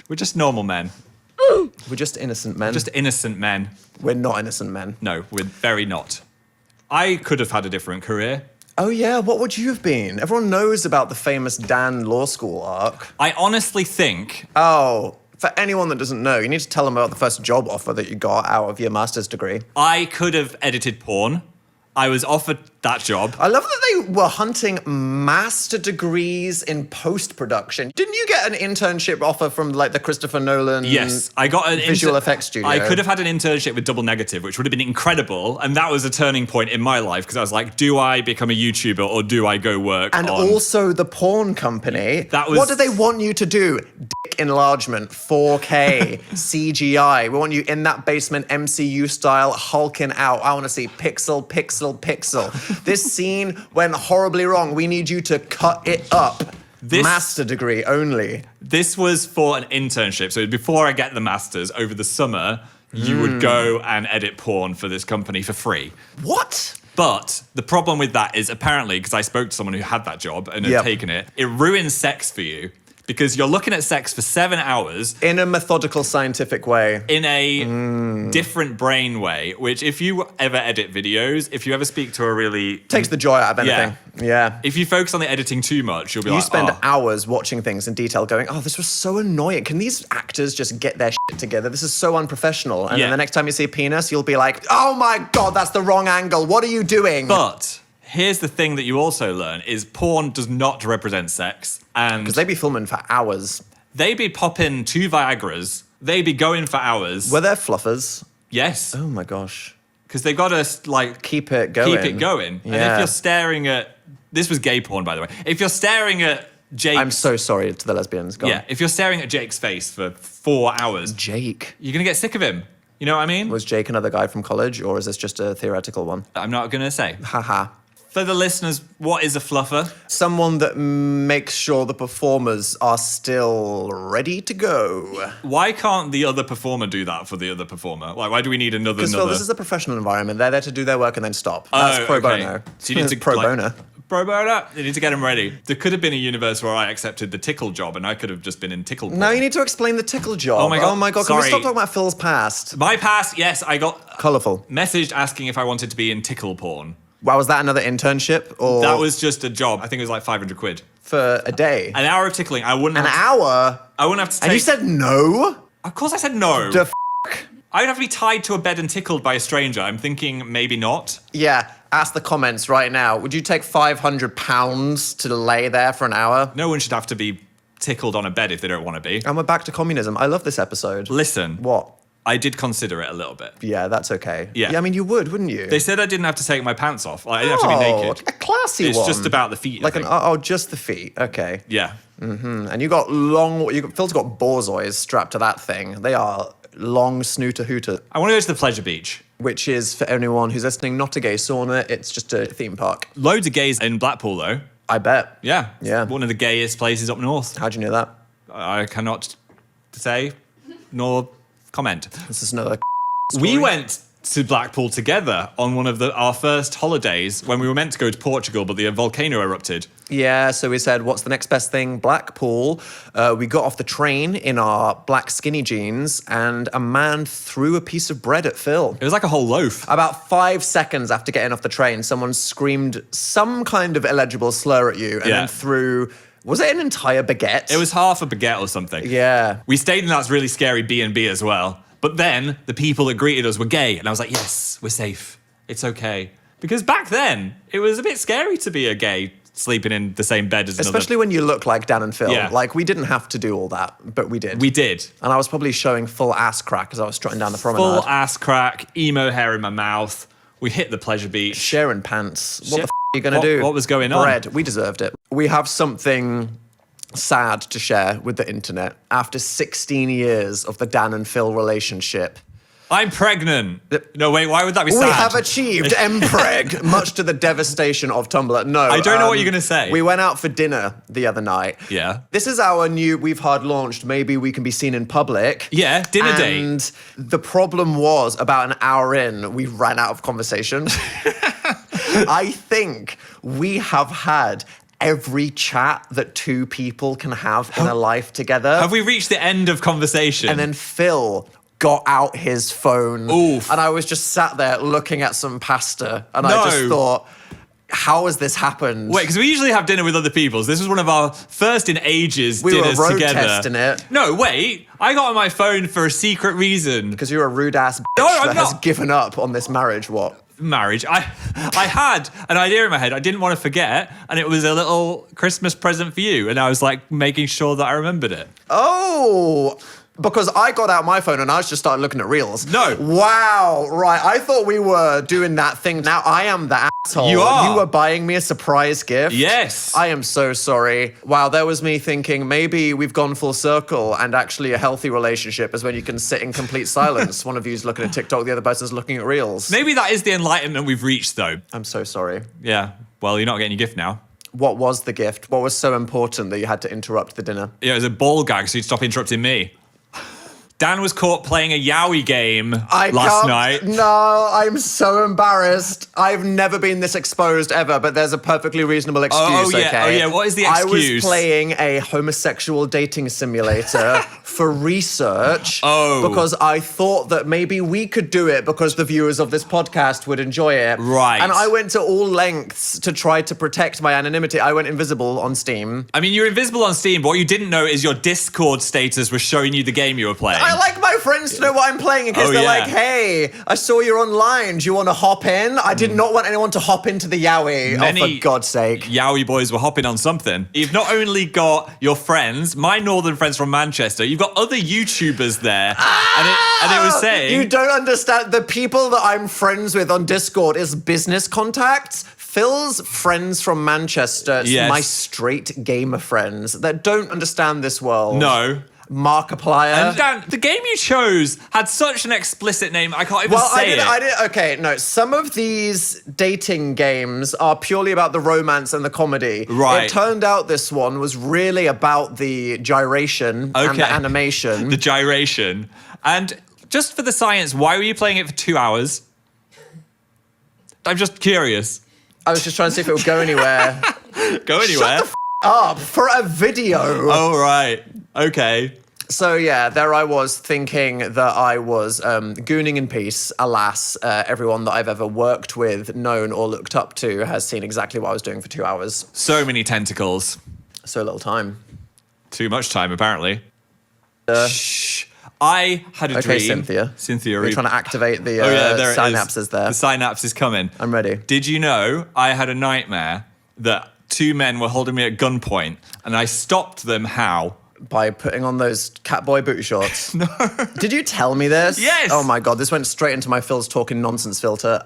We're just normal men. We're just innocent men. Just innocent men. We're not innocent men. No, we're very not. I could have had a different career. Oh yeah, what would you have been? Everyone knows about the famous Dan law school arc. I honestly think... Oh, for anyone that doesn't know, you need to tell them about the first job offer that you got out of your master's degree. I could have edited porn. I was offered that job. I love that they were hunting master degrees in post-production. Didn't you get an internship offer from like the Christopher Nolan Yes, I got an visual effects studio? I could have had an internship with Double Negative, which would have been incredible. And that was a turning point in my life because I was like, do I become a YouTuber or do I go work And on... also the porn company. That was... What do they want you to do? Dick enlargement, 4K, CGI. We want you in that basement MCU style, hulking out. I want to see pixel, pixel, pixel. This scene went horribly wrong. We need you to cut it up. Master degree only. This was for an internship. So before I get the master's, over the summer, you would go and edit porn for this company for free. What? But the problem with that is apparently, because I spoke to someone who had that job and had taken it, it ruins sex for you. Because you're looking at sex for 7 hours. In a methodical, scientific way. In a different brain way, which if you ever edit videos, if you ever speak to a really... Takes the joy out of anything. Yeah. If you focus on the editing too much, you'll be like, you spend hours watching things in detail going, oh, this was so annoying. Can these actors just get their shit together? This is so unprofessional. And then the next time you see a penis, you'll be like, oh my God, that's the wrong angle. What are you doing? But... here's the thing that you also learn is porn does not represent sex. And because they be filming for hours. They be popping 2 Viagras. They be going for hours. Were there fluffers? Yes. Oh my gosh. Because they got to like... keep it going. Keep it going. Yeah. And if you're staring at... this was gay porn, by the way. If you're staring at Jake... I'm so sorry to the lesbians. Go on. If you're staring at Jake's face for 4 hours... Jake. You're going to get sick of him. You know what I mean? Was Jake another guy from college, or is this just a theoretical one? I'm not going to say. Haha. For the listeners, what is a fluffer? Someone that makes sure the performers are still ready to go. Why can't the other performer do that for the other performer? Like, why do we need another? Because Phil, this is a professional environment. They're there to do their work and then stop. That's pro bono. So you need to pro bono. Pro bono. You need to get them ready. There could have been a universe where I accepted the tickle job and I could have just been in tickle porn. Now you need to explain the tickle job. Oh my God. Oh my God. Can we stop talking about Phil's past? My past, yes, I got colourful messaged asking if I wanted to be in tickle porn. Wow, was that another internship? Or that was just a job. I think it was like 500 quid. For a day? An hour of tickling. I wouldn't An have hour? I wouldn't have to take... And you said no? Of course I said no. The I would have to be tied to a bed and tickled by a stranger. I'm thinking maybe not. Yeah, ask the comments right now. Would you take £500 to lay there for an hour? No one should have to be tickled on a bed if they don't want to be. And we're back to communism. I love this episode. Listen. What? I did consider it a little bit. Yeah, that's okay. Yeah. I mean, you would, wouldn't you? They said I didn't have to take my pants off. Like, I didn't have to be naked. A classy it's one. It's just about the feet. Like just the feet. Okay. Yeah. Mm-hmm. And you got Phil's got borzois strapped to that thing. They are long snooter hooter. I want to go to the Pleasure Beach. Which is, for anyone who's listening, not a gay sauna. It's just a theme park. Loads of gays in Blackpool, though. I bet. Yeah. Yeah. One of the gayest places up north. How'd you know that? I cannot say nor comment. This is another story. We went to Blackpool together on one of our first holidays when we were meant to go to Portugal, but the volcano erupted. Yeah, so we said, what's the next best thing? Blackpool. We got off the train in our black skinny jeans and a man threw a piece of bread at Phil. It was like a whole loaf. About 5 seconds after getting off the train, someone screamed some kind of illegible slur at you and then threw... was it an entire baguette? It was half a baguette or something. Yeah. We stayed in that really scary B&B as well. But then the people that greeted us were gay. And I was like, yes, we're safe. It's okay. Because back then, it was a bit scary to be a gay sleeping in the same bed as another. Especially when you look like Dan and Phil. Yeah. Like, we didn't have to do all that, but we did. We did. And I was probably showing full ass crack as I was strutting down the promenade. Full ass crack, emo hair in my mouth. We hit the Pleasure Beach. Sharing pants. What the f*** are you going to do? What was going on? Bread. We deserved it. We have something sad to share with the internet. After 16 years of the Dan and Phil relationship, I'm pregnant. No, wait, why would that be sad? we have achieved MPreg, much to the devastation of Tumblr. No, I don't know what you're going to say. We went out for dinner the other night. Yeah. This is our new We've Hard launched. Maybe we can be seen in public. Yeah, dinner date. And the problem was, about an hour in, we ran out of conversation. I think we have had every chat that two people can have in a life together. Have we reached the end of conversation? And then Phil got out his phone. Oof. And I was just sat there looking at some pasta. And I No. just thought, how has this happened? Wait, because we usually have dinner with other people. So this was one of our first in ages We were dinners road together. testing it. No, wait. I got on my phone for a secret reason. Because you're a rude ass bitch No, I'm that has not. given up on this marriage, what? Marriage. I had an idea in my head I didn't want to forget, and it was a little Christmas present for you. And I was like making sure that I remembered it. Oh, because I got out my phone and I just started looking at reels. No. Wow, right. I thought we were doing that thing. Now I am the asshole. You are. You were buying me a surprise gift. Yes. I am so sorry. Wow, there was me thinking maybe we've gone full circle and actually a healthy relationship is when you can sit in complete silence. One of you's looking at TikTok, the other person's looking at reels. Maybe that is the enlightenment we've reached, though. I'm so sorry. Yeah. Well, you're not getting your gift now. What was the gift? What was so important that you had to interrupt the dinner? Yeah, it was a ball gag, so you'd stop interrupting me. Dan was caught playing a Yowie game last night. No, I'm so embarrassed. I've never been this exposed ever, but there's a perfectly reasonable excuse, yeah. okay? Oh, yeah, what is the I was excuse? playing a homosexual dating simulator for research because I thought that maybe we could do it because the viewers of this podcast would enjoy it. Right. And I went to all lengths to try to protect my anonymity. I went invisible on Steam. I mean, you're invisible on Steam, but what you didn't know is your Discord status was showing you the game you were playing. I like my friends to know what I'm playing in case Oh, they're yeah. like, hey, I saw you're online. Do you want to hop in? I did not want anyone to hop into the Yowie. Many Oh, for God's sake. Yowie boys were hopping on something. You've not only got your friends, my northern friends from Manchester, you've got other YouTubers there. And it was saying... You don't understand. The people that I'm friends with on Discord is business contacts. Phil's friends from Manchester, Yes. my straight gamer friends that don't understand this world. No. Markiplier. And Dan, the game you chose had such an explicit name, I can't even say it. I did. Okay, no. Some of these dating games are purely about the romance and the comedy. Right. It turned out this one was really about the gyration and the animation. The gyration. And just for the science, why were you playing it for 2 hours? I'm just curious. I was just trying to see if it would go anywhere. Go anywhere. Shut the up for a video. Oh, right. Okay. So yeah, there I was thinking that I was gooning in peace. Alas, everyone that I've ever worked with, known, or looked up to has seen exactly what I was doing for 2 hours. So many tentacles. So little time. Too much time, apparently. Shh. I had a Okay, dream. Cynthia. We're trying to activate the there it synapses is. there. The synapse is coming. I'm ready. Did you know I had a nightmare that two men were holding me at gunpoint and I stopped them how? By putting on those Catboy booty shorts. No. Did you tell me this? Yes. Oh my God, this went straight into my Phil's talking nonsense filter.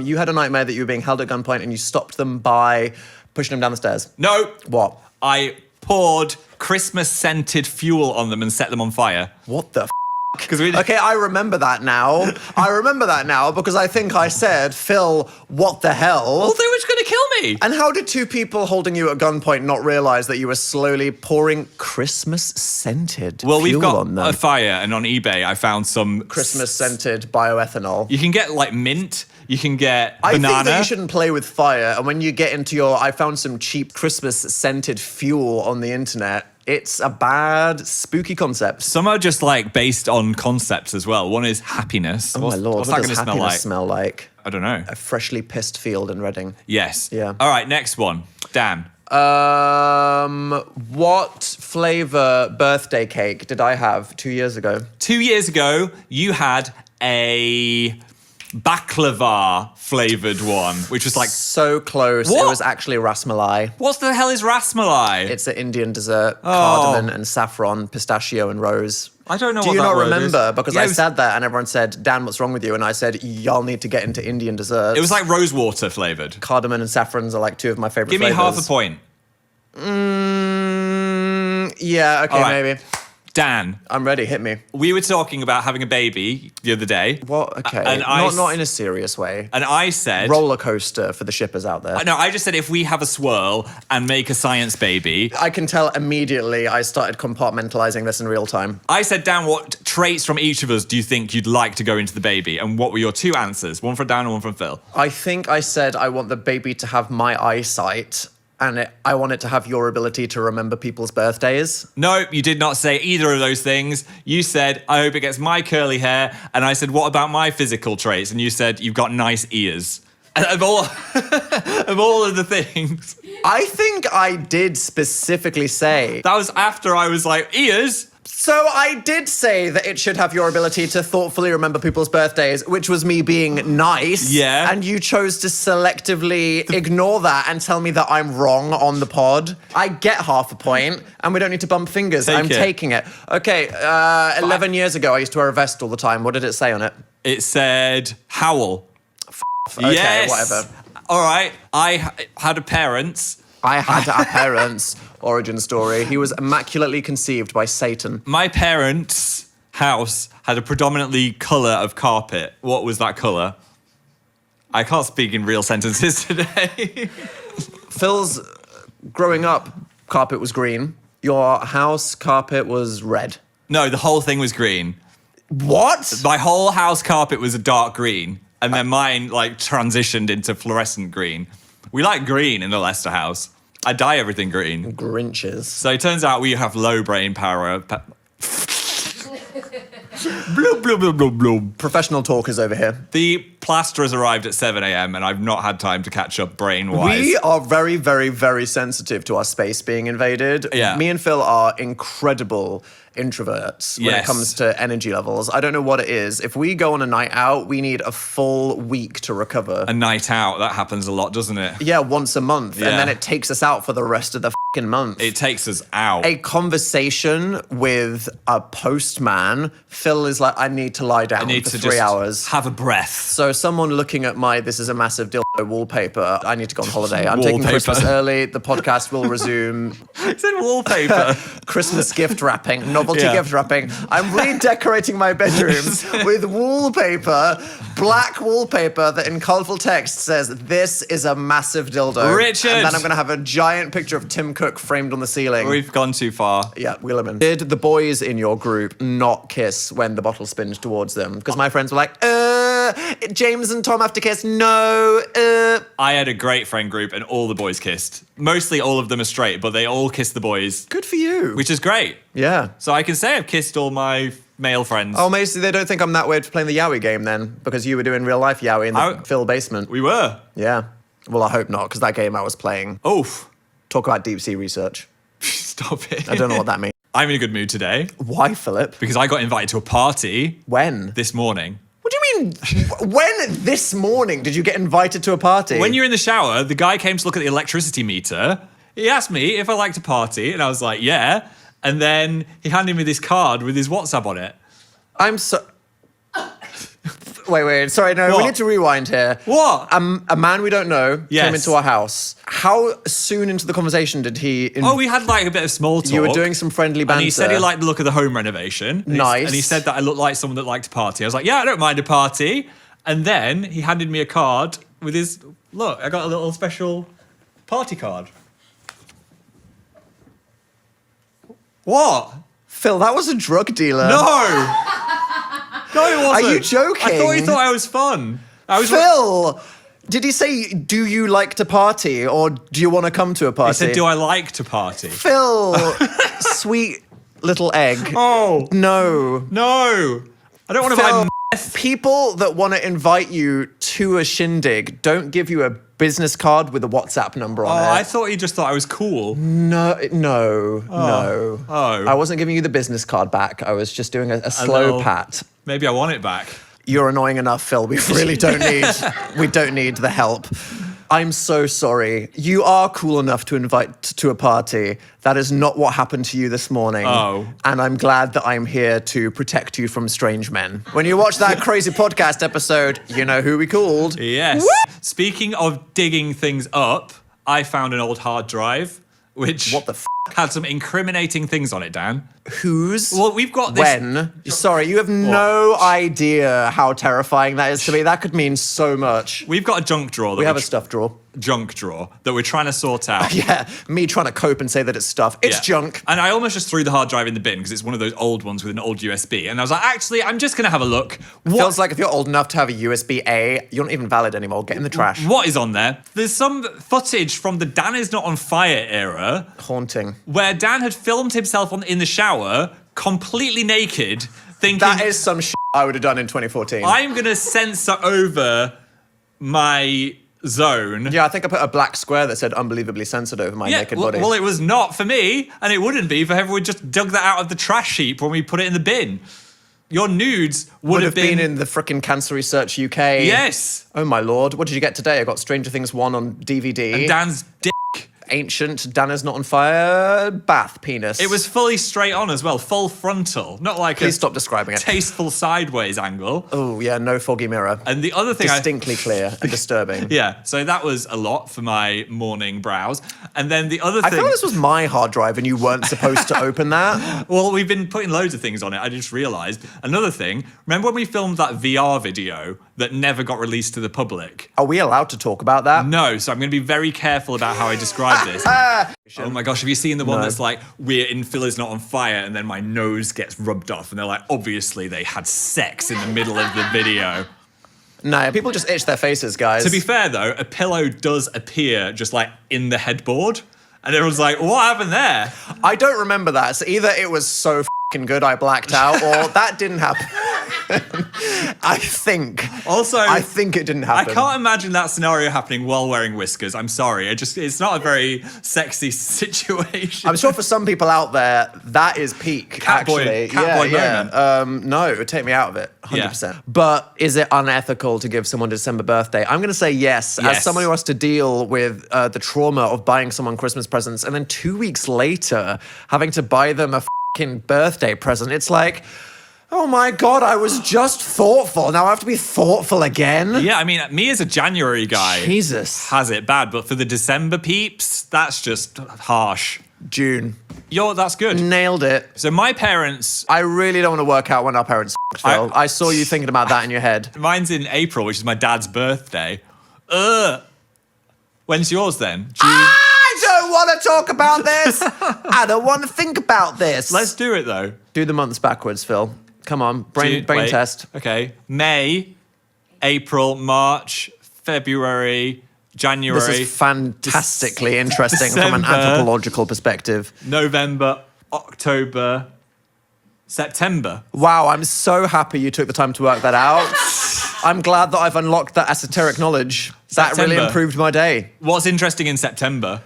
You had a nightmare that you were being held at gunpoint and you stopped them by pushing them down the stairs. No. What? I poured Christmas-scented fuel on them and set them on fire. What the Because we Okay, I remember that now. I remember that now because I think I said, Phil, what the hell? Well, they were going to kill me. And how did two people holding you at gunpoint not realize that you were slowly pouring Christmas-scented Well, we've fuel got on them? a fire, and on eBay I found some Christmas-scented bioethanol. You can get like mint. You can get I banana. think that you shouldn't play with fire. And when you get into I found some cheap Christmas-scented fuel on the internet. It's a bad, spooky concept. Some are just like based on concepts as well. One is happiness. Oh my Lord, what's what that does going to smell happiness like? smell like? I don't know. A freshly pissed field in Reading. Yes. Yeah. All right, next one. Dan. What flavor birthday cake did I have 2 years ago? 2 years ago, you had a baklava flavored one, which was like, So close. What? It was actually ras malai. what the hell is rasmalai? It's an Indian dessert, cardamom and saffron, pistachio and rose. I don't know Do what you that not word is. remember? Because Yeah, I it was- said that and everyone said, Dan, what's wrong with you? And I said, y'all need to get into Indian desserts. It was like rose water flavored. Cardamom and saffrons are like two of my favorite Give me flavors. half a point. Yeah, okay, All right. maybe. Dan, I'm ready. Hit me. we were talking about having a baby the other day. What? Okay. And not in a serious way. And I said... Roller coaster for the shippers out there. No, I just said if we have a swirl and make a science baby. I can tell immediately I started compartmentalizing this in real time. I said, Dan, what traits from each of us do you think you'd like to go into the baby? And what were your two answers? One from Dan and one from Phil. I think I said I want the baby to have my eyesight I want it to have your ability to remember people's birthdays. No, you did not say either of those things. You said, I hope it gets my curly hair. And I said, what about my physical traits? And you said, you've got nice ears. And of all of the things. I think I did specifically say. That was after I was like, ears? So I did say that it should have your ability to thoughtfully remember people's birthdays, which was me being nice. Yeah. And you chose to selectively ignore that and tell me that I'm wrong on the pod. I get half a point, and we don't need to bump fingers. I'm taking it. Okay, 11 years ago, I used to wear a vest all the time. What did it say on it? It said Howell. Okay, yes. whatever. All right. I had a parents. I had a parents' origin story. He was immaculately conceived by Satan. My parents' house had a predominantly colour of carpet. What was that colour? I can't speak in real sentences today. Phil's growing up, carpet was green. Your house carpet was red. No, the whole thing was green. What? My whole house carpet was a dark green, and then mine like transitioned into fluorescent green. We like green in the Leicester house. I dye everything green. Grinches. So it turns out we have low brain power. Bloop, bloop, bloop, bloop, bloop. Professional talkers over here. The plaster has arrived at 7 a.m. and I've not had time to catch up brain-wise. We are very, very, very sensitive to our space being invaded. Yeah. Me and Phil are incredible introverts when it comes to energy levels. I don't know what it is. If we go on a night out, we need a full week to recover. A night out, that happens a lot, doesn't it? Yeah, once a month. Yeah. And then it takes us out for the rest of the fucking month. It takes us out. A conversation with a postman, Phil is like, I need to lie down I need for to 3 just hours. have a breath. So someone looking at my this is a massive dildo wallpaper, I need to go on holiday. I'm taking Wallpaper. Christmas early. The podcast will resume. It's in wallpaper. Christmas gift wrapping, novelty Yeah. gift wrapping. I'm redecorating my bedroom with wallpaper, black wallpaper that in colourful text says, this is a massive dildo. Richard! And then I'm going to have a giant picture of Tim Cook framed on the ceiling. We've gone too far. Yeah, Wheelerman. Did the boys in your group not kiss when the bottle spinned towards them? Because my friends were like, James and Tom have to kiss. No. I had a great friend group and all the boys kissed. Mostly all of them are straight, but they all kissed the boys. Good for you. Which is great. Yeah. So I can say I've kissed all my male friends. Oh, maybe they don't think I'm that weird for playing the Yowie game then, because you were doing real life Yowie in the Phil basement. We were. Yeah. Well, I hope not, because that game I was playing. Oof. Talk about deep sea research. Stop it. I don't know what that means. I'm in a good mood today Why, Philip? because I got invited to a party When? this morning. What do you mean? When this morning did you get invited to a party? When you're in the shower, the guy came to look at the electricity meter. He asked me if I liked to party, and I was like, yeah. And then he handed me this card with his WhatsApp on it. I'm so... Wait. Sorry, no, we What? need to rewind here. What? A man we don't know Yes. came into our house. How soon into the conversation did he... Oh, we had like a bit of small talk. You were doing some friendly banter. And he said he liked the look of the home renovation. Nice. And he said that I looked like someone that liked to party. I was like, yeah, I don't mind a party. And then he handed me a card with his... Look, I got a little special party card. What? Phil, that was a drug dealer. No! No, it wasn't. Are you joking? I thought he thought I was fun. Phil! Did he say, do you like to party or do you want to come to a party? He said, do I like to party? Phil, sweet little egg. Oh. No. No. I don't want to Phil, buy people that want to invite you to a shindig don't give you a business card with a WhatsApp number on it. I thought he just thought I was cool. No. Oh. I wasn't giving you the business card back. I was just doing a slow little- pat. Maybe I want it back. You're annoying enough, Phil. We really don't need the help. I'm so sorry. You are cool enough to invite to a party. That is not what happened to you this morning. Oh. And I'm glad that I'm here to protect you from strange men. When you watch that crazy podcast episode, you know who we called. Yes. Woo! Speaking of digging things up, I found an old hard drive, which What the had some incriminating things on it, Dan. Whose? Well, we've got this. When? Sorry, you have no idea how terrifying that is to me. That could mean so much. We've got a junk drawer. That We have a stuff drawer. junk drawer that we're trying to sort out. Yeah, me trying to cope and say that it's stuff. It's Yeah. junk. And I almost just threw the hard drive in the bin because it's one of those old ones with an old USB. And I was like, actually, I'm just going to have a look. Feels like if you're old enough to have a USB-A, you're not even valid anymore. Get in the trash. What is on there? There's some footage from the Dan is not on fire era Haunting. where Dan had filmed himself in the shower, completely naked, thinking, That is some shit I would have done in 2014. I'm going to censor over my zone. Yeah, I think I put a black square that said unbelievably censored over my naked body. Well, it was not for me, and it wouldn't be for whoever would just dug that out of the trash heap when we put it in the bin. Your nudes would have been in the frickin' Cancer Research UK. Yes. Oh my lord. What did you get today? I got Stranger Things 1 on DVD. And Dan's dick. Ancient Dan is not on fire bath penis. It was fully straight on as well, full frontal, not like Please a stop describing it. tasteful sideways angle. Oh yeah, no foggy mirror. And the other thing Distinctly clear and disturbing. Yeah, so that was a lot for my morning browse. And then the other I thing... feel like this was my hard drive and you weren't supposed to open that. Well, we've been putting loads of things on it. I just realised. Another thing, remember when we filmed that VR video that never got released to the public? Are we allowed to talk about that? No, so I'm going to be very careful about how I describe this. Oh my gosh, have you seen the one that's like, we're in Philler's not on fire, and then my nose gets rubbed off, and they're like, obviously they had sex in the middle of the video. No, people just itch their faces, guys. To be fair though, a pillow does appear just like in the headboard, and everyone's like, what happened there? I don't remember that. So either it was so f***ing good I blacked out, or that didn't happen. I think it didn't happen. I can't imagine that scenario happening while wearing whiskers. I'm sorry. It's not a very sexy situation. I'm sure for some people out there, that is peak, actually. Catboy moment. No, it would take me out of it, 100%. Yeah. But is it unethical to give someone a December birthday? I'm going to say yes. As someone who has to deal with the trauma of buying someone Christmas presents and then 2 weeks later having to buy them a f***ing birthday present. It's like... oh my God, I was just thoughtful. Now I have to be thoughtful again? Yeah, I mean, me as a January guy Jesus. has it bad, but for the December peeps, that's just harsh. June. That's good. Nailed it. So my parents... I really don't want to work out when our parents Phil. I saw you thinking about that in your head. Mine's in April, which is my dad's birthday. When's yours then? June? I don't want to talk about this. I don't want to think about this. Let's do it though. Do the months backwards, Phil. Come on, brain test. Okay. May, April, March, February, January. This is fantastically interesting from an December, anthropological perspective. November, October, September. Wow, I'm so happy you took the time to work that out. I'm glad that I've unlocked that esoteric knowledge. That really September. improved my day. What's interesting in September?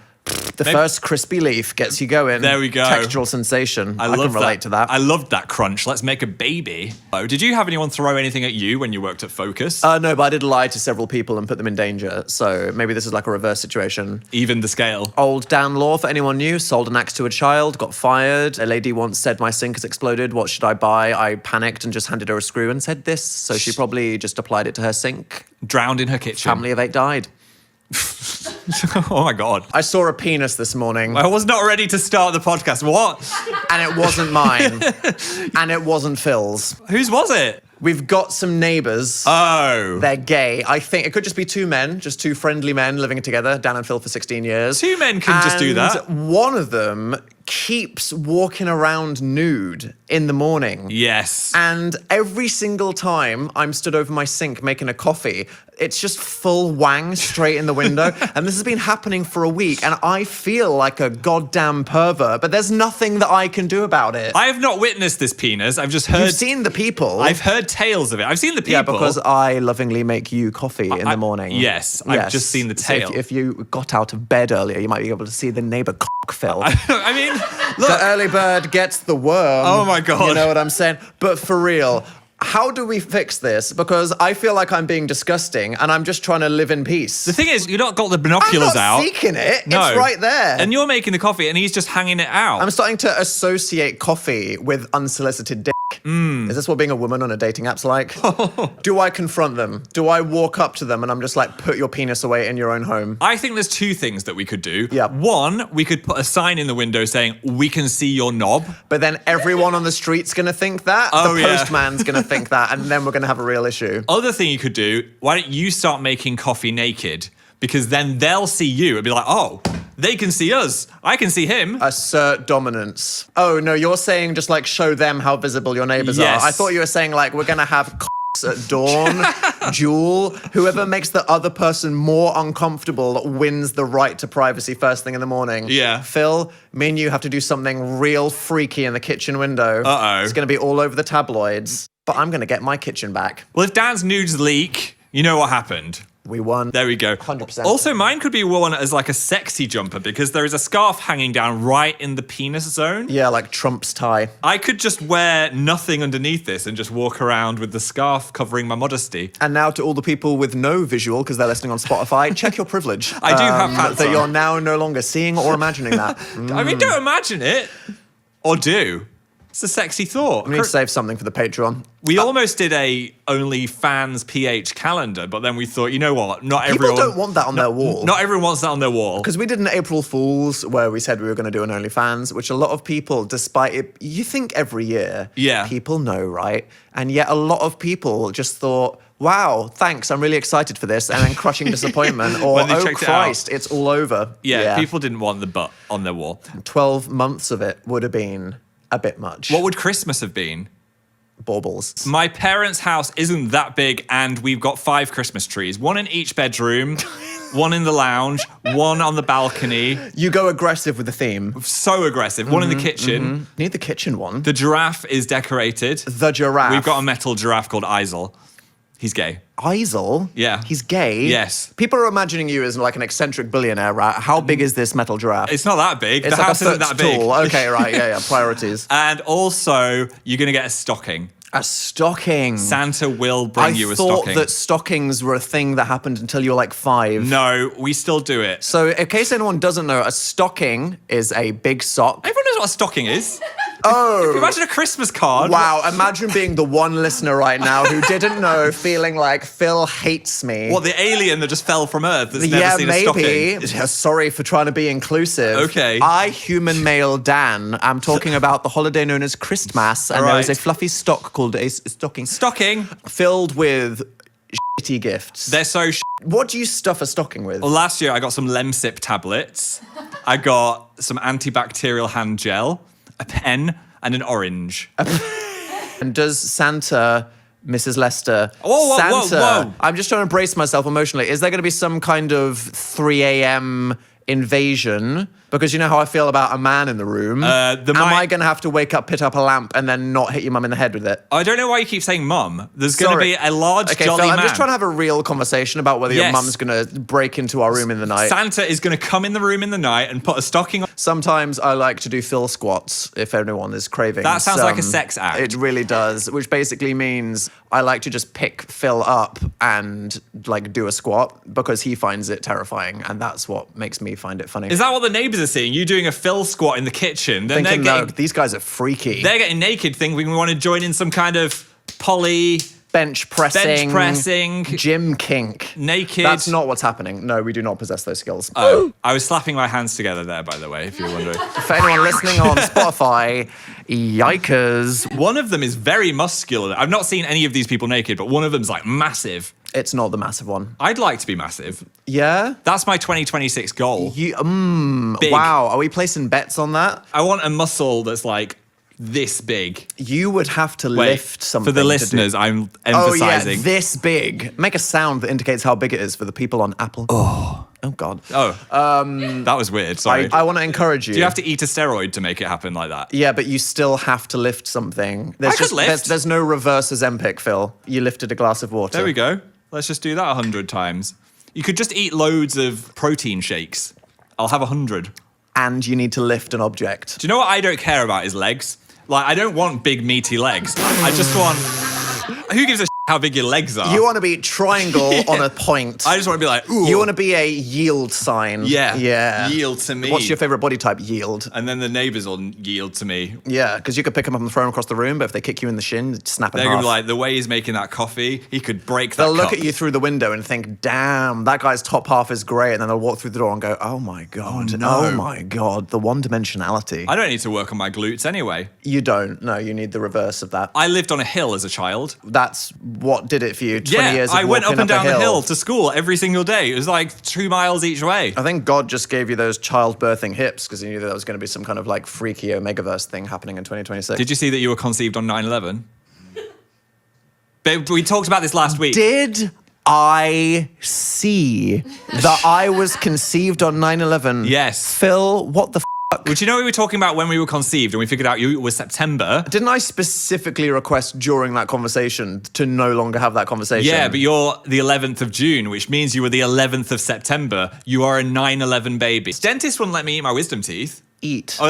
The first crispy leaf gets you going. There we go. Textural sensation. I can relate to that. I loved that crunch. Let's make a baby. Oh, did you have anyone throw anything at you when you worked at Focus? No, but I did lie to several people and put them in danger. So maybe this is like a reverse situation. Even the scale. Old Dan Law, for anyone new, sold an axe to a child, got fired. A lady once said, my sink has exploded. What should I buy? I panicked and just handed her a screw and said this. So she probably just applied it to her sink. Drowned in her kitchen. Family of 8 died. Oh my God. I saw a penis this morning. I was not ready to start the podcast. What? And it wasn't mine. And it wasn't Phil's. Whose was it? We've got some neighbours. Oh. They're gay. I think it could just be 2 men, just 2 friendly men living together. Dan and Phil for 16 years. 2 men can just do that. One of them keeps walking around nude in the morning. Yes. And every single time I'm stood over my sink making a coffee, it's just full wang straight in the window. And this has been happening for a week. And I feel like a goddamn pervert, but there's nothing that I can do about it. I have not witnessed this penis. I've just heard... You've seen the people. I've heard tales of it. I've seen the people. Yeah, because I lovingly make you coffee in the morning. Yes, I've just seen the tail. So if you got out of bed earlier, you might be able to see the neighbour cock, Phil. I mean, look. The early bird gets the worm. Oh my God. You know what I'm saying? But for real, how do we fix this? Because I feel like I'm being disgusting and I'm just trying to live in peace. The thing is, you've not got the binoculars I'm not out. seeking it. No. It's right there. And you're making the coffee and he's just hanging it out. I'm starting to associate coffee with unsolicited dick. Is this what being a woman on a dating app's like? Do I confront them? Do I walk up to them and I'm just like, put your penis away in your own home? I think there's 2 things that we could do. Yeah. One, we could put a sign in the window saying, we can see your knob. But then everyone on the street's going to think that. Oh, the yeah. postman's going to think that. And then we're going to have a real issue. Other thing you could do, why don't you start making coffee naked? because then they'll see you and be like, oh, they can see us. I can see him. Assert dominance. Oh, no, you're saying just like show them how visible your neighbors Yes. are. I thought you were saying like we're going to have at dawn, Jewel. Whoever makes the other person more uncomfortable wins the right to privacy first thing in the morning. Yeah. Phil, me and you have to do something real freaky in the kitchen window. Uh-oh. It's going to be all over the tabloids, but I'm going to get my kitchen back. Well, if Dan's nudes leak, you know what happened. We won. There we go. 100%. Also, mine could be worn as like a sexy jumper because there is a scarf hanging down right in the penis zone. Yeah, like Trump's tie. I could just wear nothing underneath this and just walk around with the scarf covering my modesty. And now to all the people with no visual, because they're listening on Spotify, check your privilege. I do have pants that on. you're now no longer seeing or imagining that. I mean, don't imagine it. Or do. It's a sexy thought. We need to save something for the Patreon. We almost did a OnlyFans PH calendar, but then we thought, you know what? Not People everyone don't want that on their wall. Not everyone wants that on their wall. Because we did an April Fool's where we said we were going to do an OnlyFans, which a lot of people, despite it, you think every year, Yeah. people know, right? And yet a lot of people just thought, wow, thanks, I'm really excited for this, and then crushing disappointment, or When they oh checked it Christ, it's all over. Yeah, people didn't want the butt on their wall. 12 months of it would have been a bit much. What would Christmas have been? Baubles. My parents' house isn't that big, and we've got 5 Christmas trees. 1 in each bedroom, 1 in the lounge, 1 on the balcony. You go aggressive with the theme. So aggressive. 1 in the kitchen. Need the kitchen one. The giraffe is decorated. The giraffe. We've got a metal giraffe called Isel. He's gay. Isel? Yeah. He's gay? Yes. People are imagining you as like an eccentric billionaire, right? How big is this metal giraffe? It's not that big. It's The like house a isn't foot that big. tall. Okay, right, yeah, priorities. And also, you're going to get a stocking. A stocking. Santa will bring you a I thought stocking. that stockings were a thing that happened until you were like 5. No, we still do it. So in case anyone doesn't know, a stocking is a big sock. Everyone knows what a stocking is. Oh. Imagine a Christmas card. Wow, imagine being the one listener right now who didn't know, feeling like Phil hates me. What, the alien that just fell from Earth that's never Yeah, seen a maybe. stocking? Yeah, sorry for trying to be inclusive. Okay. I, human male Dan, am talking about the holiday known as Christmas, and there is a Right. fluffy stock called a stocking Stocking. filled with shitty gifts. They're so What do you stuff a stocking with? Well, last year I got some Lemsip tablets. I got some antibacterial hand gel, a pen, and an orange. And does Santa, Mrs. Lester, Whoa, whoa, Santa, whoa. I'm just trying to brace myself emotionally. Is there going to be some kind of 3 a.m. invasion? Because you know how I feel about a man in the room. Am I going to have to wake up, pit up a lamp, and then not hit your mum in the head with it? I don't know why you keep saying mum. There's going to Sorry. be a large Okay, jolly Phil, man. I'm just trying to have a real conversation about whether your Yes. mum's going to break into our room in the night. Santa is going to come in the room in the night and put a stocking on. Sometimes I like to do Phil squats if anyone is craving. That sounds like a sex act. It really does, which basically means I like to just pick Phil up and like do a squat because he finds it terrifying, and that's what makes me find it funny. Is that what the neighbours are seeing? You doing a Phil squat in the kitchen? Then Thinking, they're no, getting, these guys are freaky. they're getting naked, thinking we want to join in some kind of poly Bench pressing, gym kink. naked. That's not what's happening. No, we do not possess those skills. Oh, I was slapping my hands together there, by the way, if you're wondering. For anyone listening on Spotify, yikers. One of them is very muscular. I've not seen any of these people naked, but one of them's like massive. It's not the massive one. I'd like to be massive. Yeah? That's my 2026 goal. Big. Wow, are we placing bets on that? I want a muscle that's like this big. You would have to lift something. For the to do- listeners, I'm Oh yeah, emphasizing. this big. Make a sound that indicates how big it is for the people on Apple. Oh God. That was weird. Sorry. I want to encourage you. Do you have to eat a steroid to make it happen like that? Yeah, but you still have to lift something. There's I could lift. There's no reverse Ozempic, Phil. You lifted a glass of water. There we go. Let's just do that 100 times. You could just eat loads of protein shakes. I'll have 100. And you need to lift an object. Do you know what I don't care about is legs? Like, I don't want big meaty legs. I just want... Who gives a how big your legs are? You want to be triangle on a point. I just want to be like, ooh. You want to be a yield sign. Yeah. Yeah. Yield to me. What's your favorite body type? Yield. And then the neighbours will yield to me. Yeah, because you could pick them up and throw them across the room, but if they kick you in the shin, snap in They're half. going to be like, the way he's making that coffee, he could break that They'll look cup. at you through the window and think, damn, that guy's top half is great. And then they'll walk through the door and go, oh my God. Oh my God. The one dimensionality. I don't need to work on my glutes anyway. You don't. No, you need the reverse of that. I lived on a hill as a child. That's what did it for you? 20 years of I went up walking and down a the hill to school every single day. It was like 2 miles each way. I think God just gave you those childbirthing hips because he knew that was going to be some kind of like freaky Omegaverse thing happening in 2026. Did you see that you were conceived on 9/11? Babe, we talked about this last week. Did I see that I was conceived on 9/11? Yes. Phil, what the fuck? Which you know we were talking about when we were conceived and we figured out it was September. Didn't I specifically request during that conversation to no longer have that conversation? Yeah, but you're the 11th of June, which means you were the 11th of September. You are a 9/11 baby. Dentist wouldn't let me eat my wisdom teeth. Eat. Or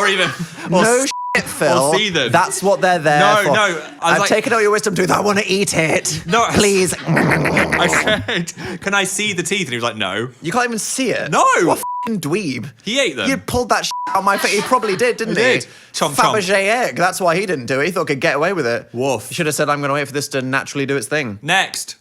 even... No shit, Phil. Or see them. That's what they're there for. No. I've taken out your wisdom tooth. I want to eat it. No. Please. I said, can I see the teeth? And he was like, no. You can't even see it. No. What a f***ing dweeb. He ate them. You pulled that out of my face. He probably did, didn't he? did. Chomp, chomp. Fabergé egg. That's why he didn't do it. He thought he could get away with it. Woof. You should have said, I'm going to wait for this to naturally do its thing. Next.